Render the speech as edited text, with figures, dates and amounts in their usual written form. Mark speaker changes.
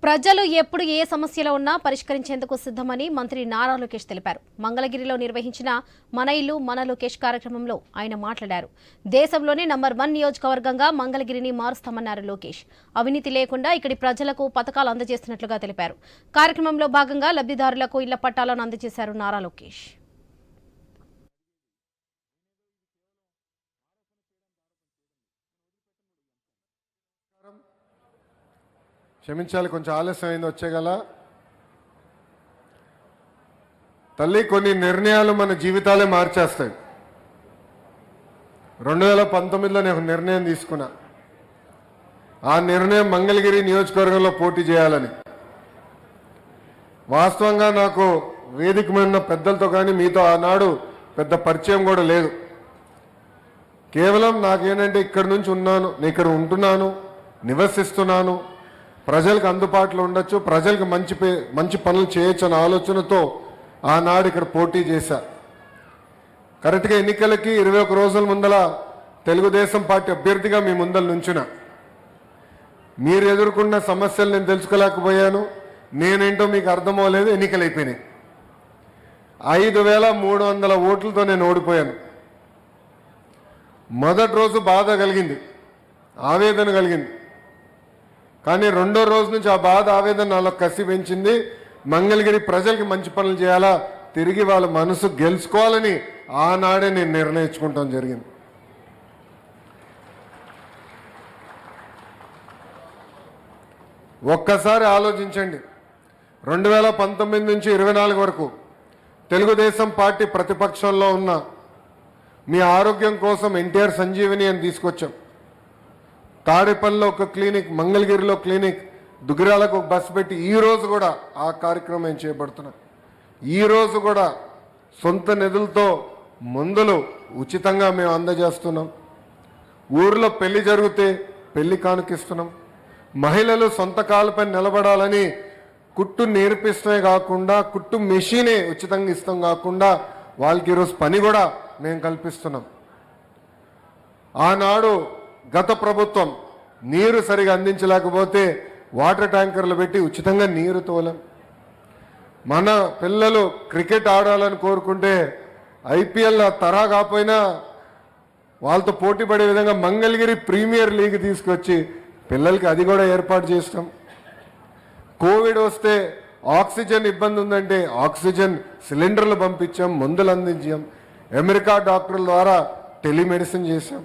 Speaker 1: ప్రజలు ఎప్పుడు ఏ సమస్యలో ఉన్నా పరిష్కరించేందుకు సిద్ధమని మంత్రి నారా లోకేష్ తెలిపారు. మంగళగిరిలో నిర్వహించిన మన ఇల్లు మన లోకేష్ కార్యక్రమంలో ఆయన మాట్లాడారు. దేశంలోనే నంబర్ 1 నియోజకవర్గంగా మంగళగిరిని మారుస్తామన్నారు లోకేష్. అవినీతి లేకుండా ఇక్కడి ప్రజలకు పథకాలు అందజేస్తున్నట్లుగా తెలిపారు. కార్యక్రమంలో భాగంగా లబ్ధిదారులకు ఇళ్ల పట్టాలను అందజేశారు నారా లోకేష్.
Speaker 2: క్షమించాలి, కొంచెం ఆలస్యం అయింది వచ్చేగల. తల్లి, కొన్ని నిర్ణయాలు మన జీవితాలే మార్చేస్తాయి. 2019లో నేను ఒక నిర్ణయం తీసుకున్నా. ఆ నిర్ణయం మంగళగిరి నియోజకవర్గంలో పోటీ చేయాలని. వాస్తవంగా నాకు వేదిక మీద ఉన్న పెద్దలతో కానీ మీతో ఆనాడు పెద్ద పరిచయం కూడా లేదు. కేవలం నాకేంటంటే ఇక్కడి నుంచి ఉన్నాను, నేను ఇక్కడ ఉంటున్నాను, నివసిస్తున్నాను, ప్రజలకు అందుబాటులో ఉండొచ్చు, ప్రజలకు మంచి పనులు చేయొచ్చు అనే ఆలోచనతో ఆనాడు ఇక్కడ పోటీ చేశా. కరెక్ట్గా ఎన్నికలకి 21 రోజుల ముందల తెలుగుదేశం పార్టీ అభ్యర్థిగా మీ ముందల నుంచున. మీరు ఎదుర్కొన్న సమస్యలు నేను తెలుసుకోలేకపోయాను, నేనేంటో మీకు అర్థమవలేదు. ఎన్నికలు అయిపోయినాయి. 5300 ఓట్లతో నేను ఓడిపోయాను. మొదటి రోజు బాధ కలిగింది, ఆవేదన కలిగింది. కానీ రెండో రోజు నుంచి ఆ బాధ, ఆవేదన నాలో కసి పెంచింది. మంగళగిరి ప్రజలకి మంచి పనులు చేయాలా, తిరిగి వాళ్ళ మనసు గెలుచుకోవాలని ఆనాడే నేను నిర్ణయించుకుంటాం జరిగింది. ఒక్కసారి ఆలోచించండి, 2019 నుంచి 24 వరకు తెలుగుదేశం పార్టీ ప్రతిపక్షంలో ఉన్న మీ ఆరోగ్యం కోసం ఎన్టీఆర్ సంజీవిని అని తీసుకొచ్చాం. తాడేపల్లిలో ఒక క్లినిక్, మంగళగిరిలో క్లినిక్, దుగ్గిరాలకు ఒక బస్సు పెట్టి ఈరోజు కూడా ఆ కార్యక్రమం ఏం చేయబడుతున్నాం. ఈరోజు కూడా సొంత నిధులతో మందులు ఉచితంగా మేము అందజేస్తున్నాం. ఊర్లో పెళ్లి జరిగితే పెళ్లి కానుకిస్తున్నాం. మహిళలు సొంత కాళ్ళపై నిలబడాలని కుట్టు నేర్పిస్తమే కాకుండా కుట్టు మెషినే ఉచితంగా ఇస్తాం కాకుండా వాళ్ళకి ఈరోజు పని కూడా మేము కల్పిస్తున్నాం. ఆనాడు గత ప్రభుత్వం నీరు సరిగా అందించలేకపోతే వాటర్ ట్యాంకర్లు పెట్టి ఉచితంగా నీరు తోలాం. మన పిల్లలు క్రికెట్ ఆడాలని కోరుకుంటే ఐపీఎల్ తరా కాకపోయినా వాళ్ళతో పోటీ పడే విధంగా మంగళగిరి ప్రీమియర్ లీగ్ తీసుకొచ్చి పిల్లలకి అది కూడా ఏర్పాటు చేస్తాం. కోవిడ్ వస్తే ఆక్సిజన్ ఇబ్బంది ఉందంటే ఆక్సిజన్ సిలిండర్లు పంపించాం, మందులు అందించాం. అమెరికా డాక్టర్ల ద్వారా టెలిమెడిసిన్ చేశాం.